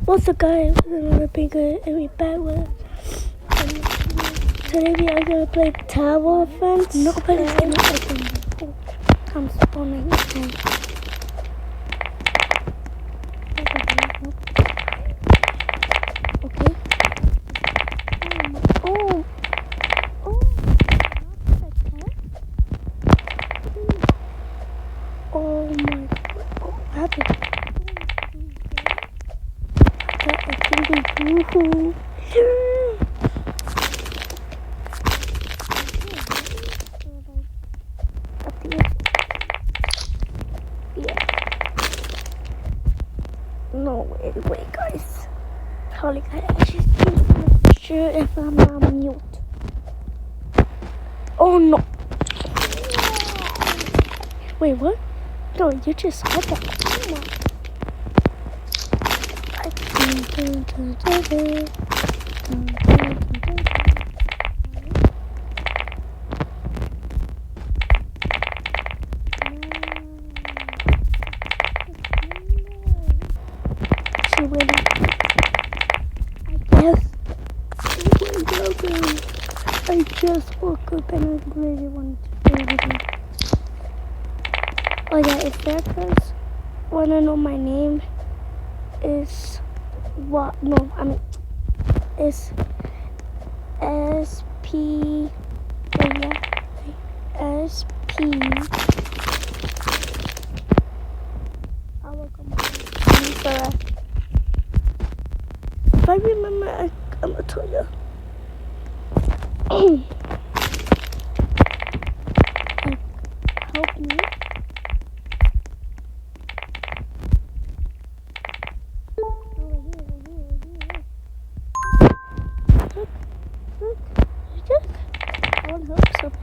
What's up, guys? Another bigger and we back with today we are gonna play tower defense. No, but it's not open. I'm spawning again. Okay. Oh. Oh my god. Oh, what happened? No way, guys. Holy God, I just not sure if I'm on mute. Oh no. Wait, what? No, you just saw that. She went up. I guess. I just woke up and I really wanted to play with you. Oh yeah, if there guys wanna know my name is what? No, I mean it's SP. Oh yeah, SP. I will come on. If I remember, I'm gonna tell you. Help me. I want help so bad.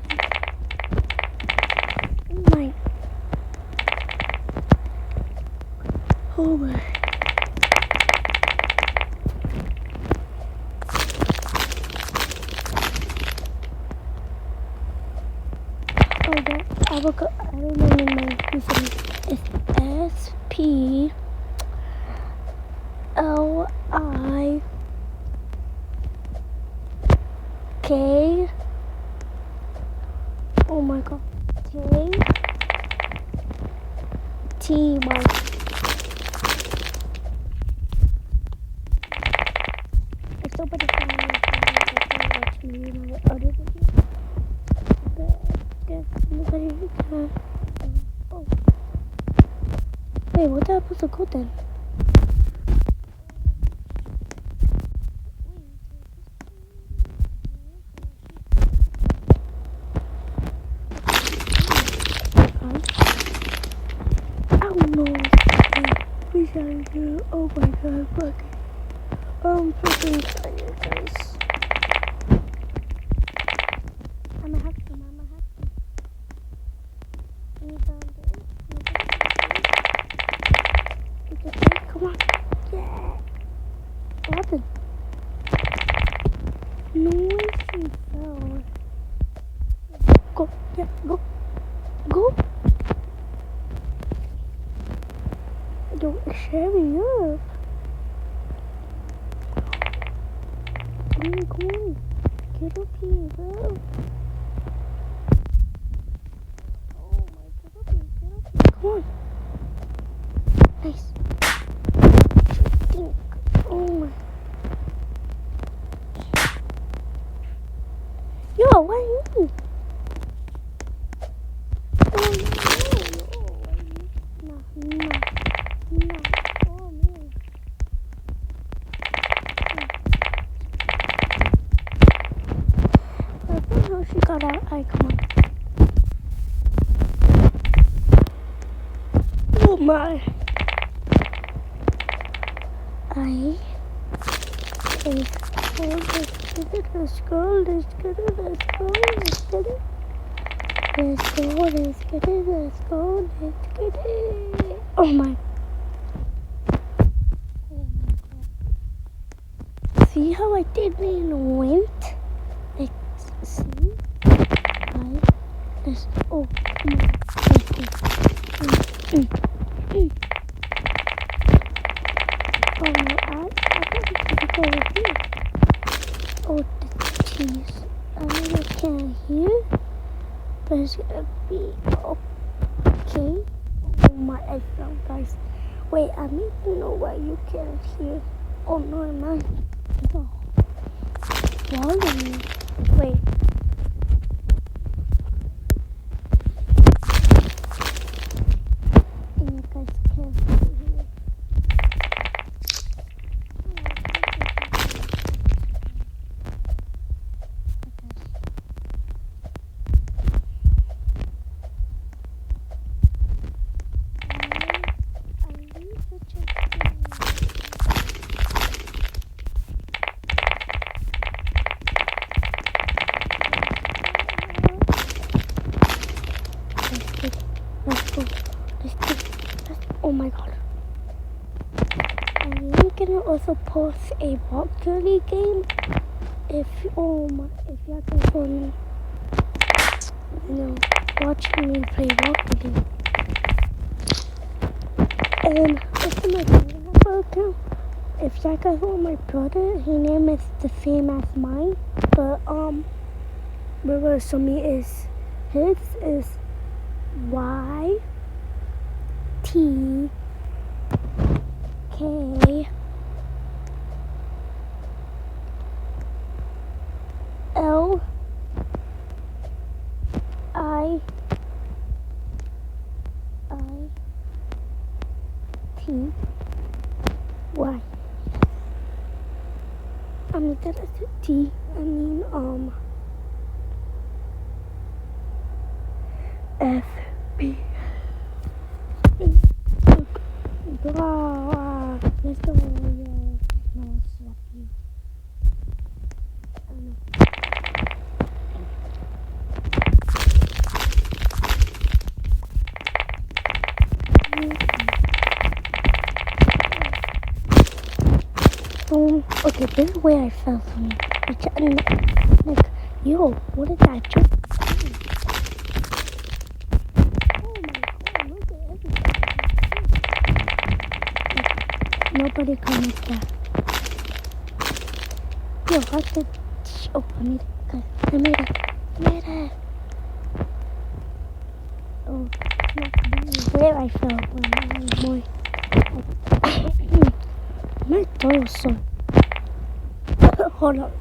Oh my. Oh my. Oh yeah, I remember my username. It's SPLI. K. Oh my god. K. T. Y. If somebody found watch me in my other video, nobody can. Oh. Wait, what the hell was the code then? Oh my god, fuck. I'm freaking tired, guys. I'ma have to. You found it? It's okay, come on. Yeah. What happened? No way she fell. Go, yeah, go. Go. Don't share me up. Come on. Get up here, bro. Oh my god, get up here. Come on. Nice. Oh my. Yo, why me? Oh no. Oh man. I don't know if she got out. Come on. Oh my. Let's go. Oh my. See how I didn't win? Like, see? Let's, oh, come on. Oh no, please. I know you can't hear, but it's gonna be okay. Oh my, I fell, guys. Wait, I need to know why you can't hear. Oh no, am I? It's all swallowing. Wait. And you guys can't hear. Oh my god. I'm gonna also post a Rock Dirty game. If you guys want to watch me play Rock Dirty. And also my brother account. If you guys want my brother, his name is the same as mine. But brother Sumi is his is YTKLITY. I mean that is a T. I mean FB. Blah. Let's go. No, slap you. I know. Okay, this is where I fell from. Like, yo, what is that joke? Oh my god, look at everything. Like, nobody come up there. Yo, I said, oh, I made it. Guys, I made it. Oh, no, where I fell. Boy. My throat is so. Hold on.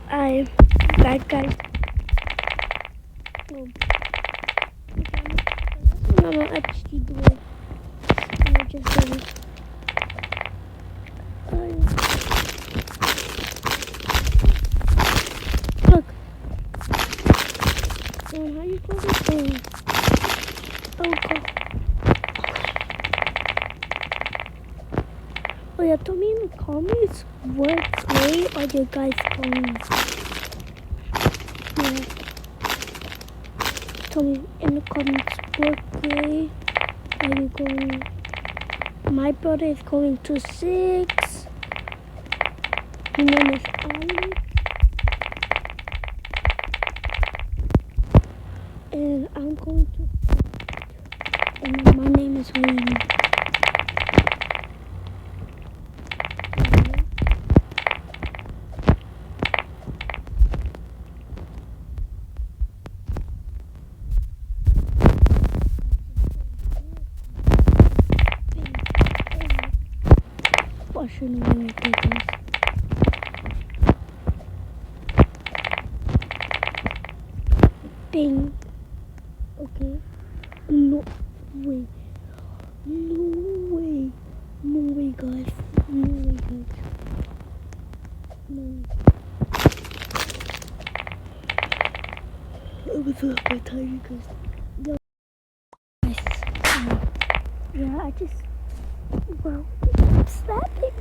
I'm bad guys. Mama actually do it. I just did it. Look. How you call this thing? Oh god. Oh yeah, tell me in the comments what play are you guys going? Yeah. Tell me in the comments what play are you going? My brother is going to 6. His name is Alex. And I'm going to 5. And my name is William. I shouldn't really do this. Bing. Okay. No way. No way. No way, guys. No way, guys. No. I was up by time, guys. No. Yeah, I just. Well, slap it.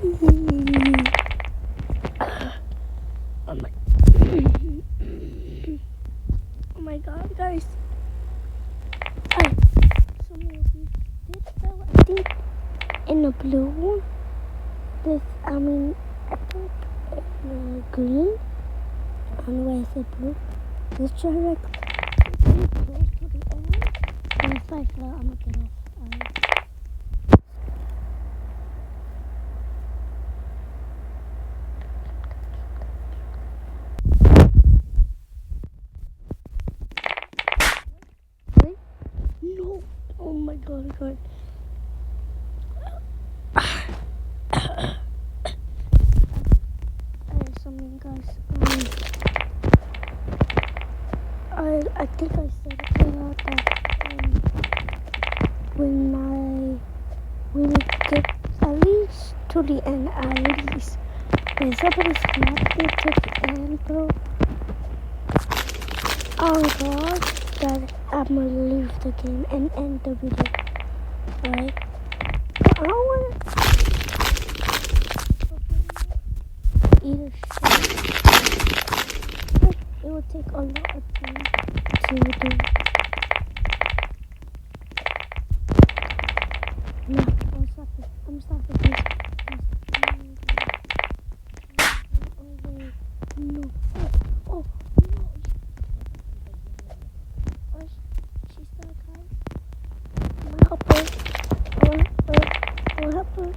Oh my. Oh my god, guys. So many of you did so, I think, in the blue one. I think in the green. And where is it blue? This directly close to the end. And if I fell, I'm gonna get off. throat. Something, guys. I think I said it earlier that when we get at least to the end, at least when somebody slapped me to the end, bro. Oh God, that I'm gonna leave the game and end the video. Alright? But I don't wanna eat a shit. But it will take a lot of time to do. No, I'm stopping. I'm stopping this. No. Oh, no. Oh, she's still crying. I'm gonna help her. I'm gonna help her.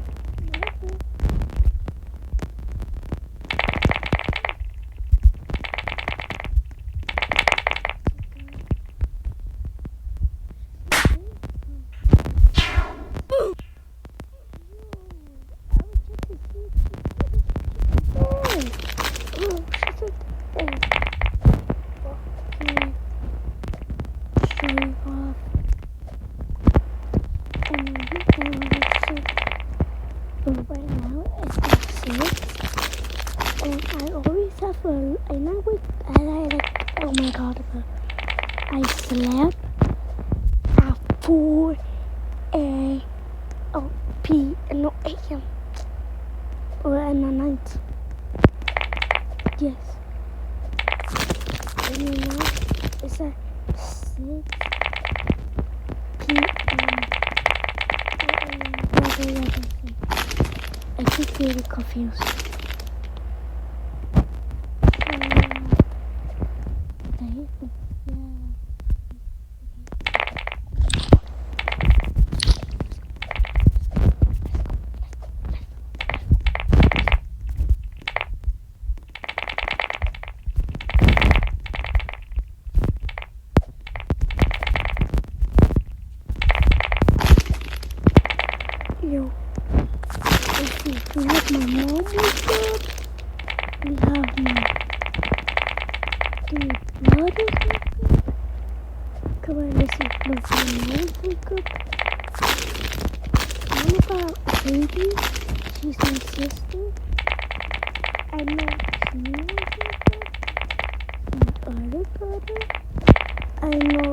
Right now it's like 6, and I always have and oh my God, I slept at 4 a.m. or in the night. Yes. And now it's at 6 p.m. I keep getting confused. Yo, let's see. We have my mom wake up. We have my three brothers wake up. Come on, let's see. Look, my mom wake up. Mom got a baby. She's my sister. I know Tina wake up. My other brother. I know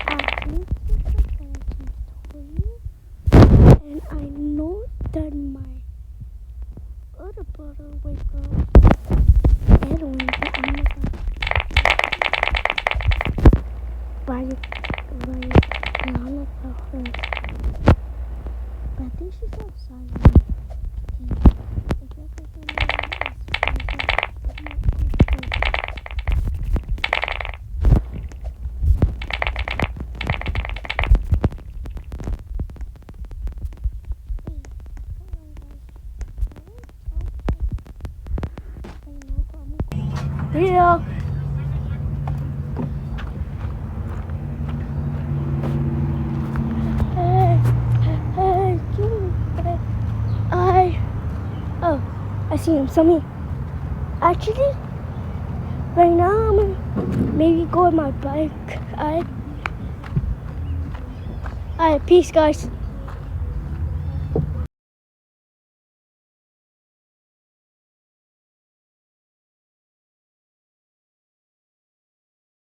Ashley wake up. And I know that my other brother wake up. Edwin, but I'm not gonna about her. But I think she's outside now. Yeah. I see him. So me. Actually, right now I'm gonna maybe go on my bike. Alright, peace, guys.